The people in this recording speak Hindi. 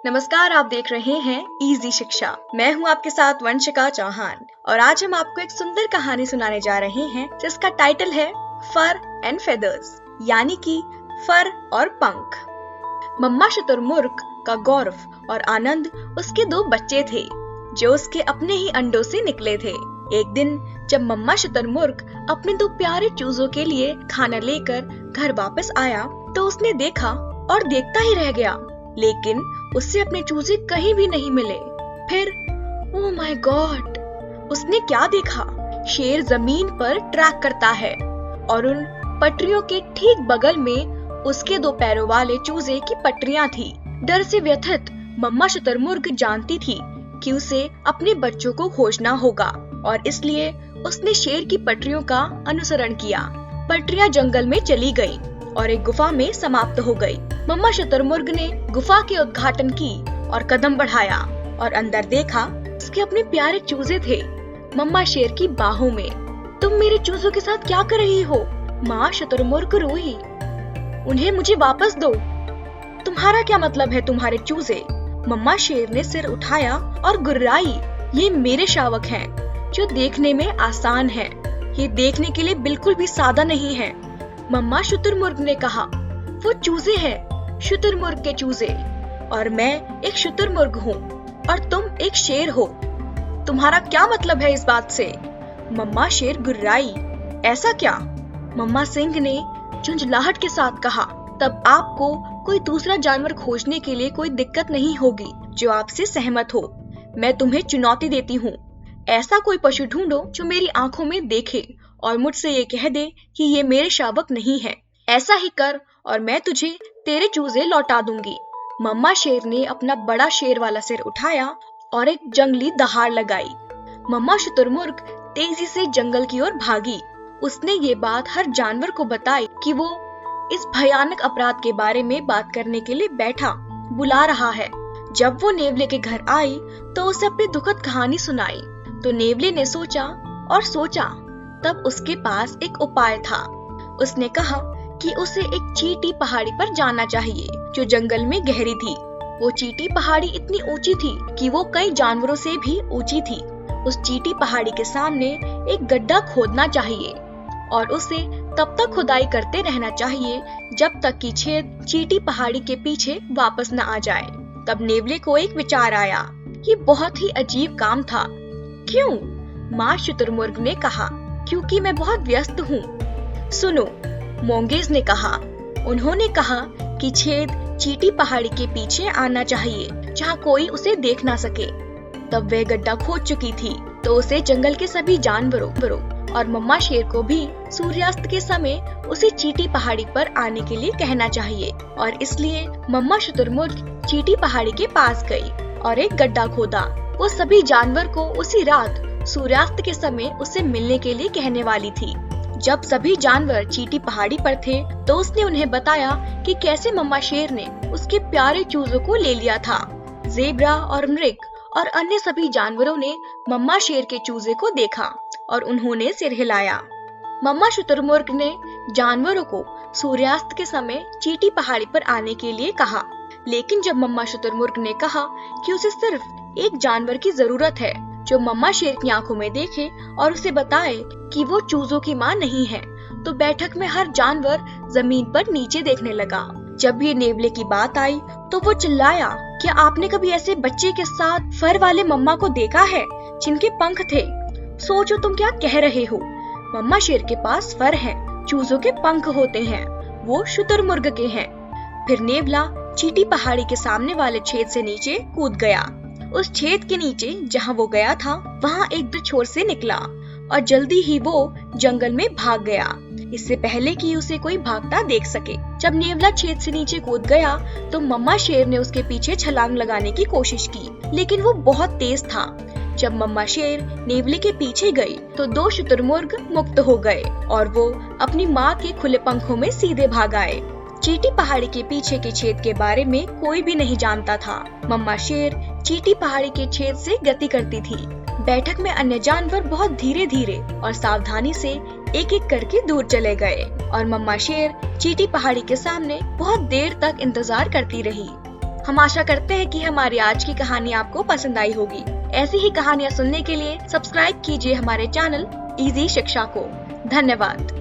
नमस्कार, आप देख रहे हैं इजी शिक्षा। मैं हूं आपके साथ वंशिका चौहान और आज हम आपको एक सुंदर कहानी सुनाने जा रहे हैं जिसका टाइटल है फर एंड फेदर्स, यानी कि फर और पंख। मम्मा शुतुरमुर्ग का गौरव और आनंद उसके 2 बच्चे थे जो उसके अपने ही अंडों से निकले थे। एक दिन जब मम्मा शुतुरमुर्ग अपने 2 प्यारे चूजों के लिए खाना लेकर घर वापस आया तो उसने देखा और देखता ही रह गया, लेकिन उससे अपने चूजे कहीं भी नहीं मिले। फिर ओह माय गॉड, उसने क्या देखा? शेर जमीन पर ट्रैक करता है और उन पटरियों के ठीक बगल में उसके 2 पैरों वाले चूजे की पटरियां थी। डर से व्यथित मम्मा शुतुरमुर्ग जानती थी कि उसे अपने बच्चों को खोजना होगा और इसलिए उसने शेर की पटरियों का अनुसरण किया। पटरियां जंगल में चली गईं और एक गुफा में समाप्त हो गई। मम्मा शुतुरमुर्ग ने गुफा के उद्घाटन की और कदम बढ़ाया और अंदर देखा उसके अपने प्यारे चूजे थे मम्मा शेर की बाहों में। तुम मेरे चूजों के साथ क्या कर रही हो? माँ शुतुरमुर्ग रोई। उन्हें मुझे वापस दो। तुम्हारा क्या मतलब है तुम्हारे चूजे? मम्मा शेर ने सिर उठाया और गुर्राई। ये मेरे शावक हैं जो देखने में आसान हैं। ये देखने के लिए बिल्कुल भी सादा नहीं है। मम्मा शुतुरमुर्ग ने कहा, वो चूजे हैं, शुतुरमुर्ग के चूजे, और मैं एक शुतुरमुर्ग हूँ और तुम एक शेर हो। तुम्हारा क्या मतलब है इस बात से? मम्मा शेर गुर्राई। ऐसा क्या? मम्मा सिंह ने झुंझलाहट के साथ कहा, तब आपको कोई दूसरा जानवर खोजने के लिए कोई दिक्कत नहीं होगी जो आपसे सहमत हो। मैं तुम्हें चुनौती देती हूँ, ऐसा कोई पशु ढूंढो जो मेरी आंखों में देखे और मुझसे ये कह दे कि ये मेरे शावक नहीं है। ऐसा ही कर और मैं तुझे तेरे चूजे लौटा दूंगी। मम्मा शेर ने अपना बड़ा शेर वाला सिर उठाया और एक जंगली दहाड़ लगाई। मम्मा शुतुरमुर्ग तेजी से जंगल की ओर भागी। उसने ये बात हर जानवर को बताई कि वो इस भयानक अपराध के बारे में बात करने के लिए बैठा बुला रहा है। जब वो नेवले के घर आई तो उसे अपनी दुखद कहानी सुनाई तो नेवले ने सोचा और सोचा। तब उसके पास एक उपाय था। उसने कहा कि उसे एक चींटी पहाड़ी पर जाना चाहिए जो जंगल में गहरी थी। वो चींटी पहाड़ी इतनी ऊंची थी कि वो कई जानवरों से भी ऊंची थी। उस चींटी पहाड़ी के सामने एक गड्ढा खोदना चाहिए और उसे तब तक खुदाई करते रहना चाहिए जब तक कि छेद चींटी पहाड़ी के पीछे वापस न आ जाए। तब नेवले को एक विचार आया। ये बहुत ही अजीब काम था। क्यों? माँ शुतुरमुर्ग ने कहा, क्योंकि मैं बहुत व्यस्त हूँ। सुनो, मोंगेज ने कहा। उन्होंने कहा कि छेद चींटी पहाड़ी के पीछे आना चाहिए जहाँ कोई उसे देख ना सके। तब वह गड्ढा खोद चुकी थी तो उसे जंगल के सभी जानवरों और मम्मा शेर को भी सूर्यास्त के समय उसे चींटी पहाड़ी पर आने के लिए कहना चाहिए। और इसलिए मम्मा शुतुरमुर्ग चींटी पहाड़ी के पास गई और एक गड्ढा खोदा। वो सभी जानवर को उसी रात सूर्यास्त के समय उसे मिलने के लिए कहने वाली थी। जब सभी जानवर चींटी पहाड़ी पर थे तो उसने उन्हें बताया कि कैसे मम्मा शेर ने उसके प्यारे चूजों को ले लिया था। ज़ेब्रा और मृग और अन्य सभी जानवरों ने मम्मा शेर के चूजे को देखा और उन्होंने सिर हिलाया। मम्मा शुतुरमुर्ग ने जानवरों को सूर्यास्त के समय चींटी पहाड़ी पर आने के लिए कहा, लेकिन जब मम्मा शुतुरमुर्ग ने कहा कि उसे सिर्फ एक जानवर की जरूरत है जो मम्मा शेर की आंखों में देखे और उसे बताए कि वो चूजों की माँ नहीं है, तो बैठक में हर जानवर जमीन पर नीचे देखने लगा। जब ये नेवले की बात आई तो वो चिल्लाया, क्या आपने कभी ऐसे बच्चे के साथ फर वाले मम्मा को देखा है जिनके पंख थे? सोचो तुम क्या कह रहे हो। मम्मा शेर के पास फर है, चूजों के पंख होते हैं, वो शुतुरमुर्ग के हैं। फिर नेवला चींटी पहाड़ी के सामने वाले छेद से नीचे कूद गया। उस छेद के नीचे जहाँ वो गया था वहाँ एक बिच्छू से निकला और जल्दी ही वो जंगल में भाग गया, इससे पहले कि उसे कोई भागता देख सके। जब नेवला छेद से नीचे कूद गया तो मम्मा शेर ने उसके पीछे छलांग लगाने की कोशिश की, लेकिन वो बहुत तेज था। जब मम्मा शेर नेवले के पीछे गई तो 2 शुतुरमुर्ग मुक्त हो गए और वो अपनी माँ के खुले पंखों में सीधे भाग आए। चींटी पहाड़ी के पीछे के छेद के बारे में कोई भी नहीं जानता था। मम्मा शेर चींटी पहाड़ी के छेद से गति करती थी। बैठक में अन्य जानवर बहुत धीरे धीरे और सावधानी से एक एक करके दूर चले गए और मम्मा शेर चींटी पहाड़ी के सामने बहुत देर तक इंतजार करती रही। हम आशा करते हैं कि हमारी आज की कहानी आपको पसंद आई होगी। ऐसी ही कहानियाँ सुनने के लिए सब्सक्राइब कीजिए हमारे चैनल इजी शिक्षा को। धन्यवाद।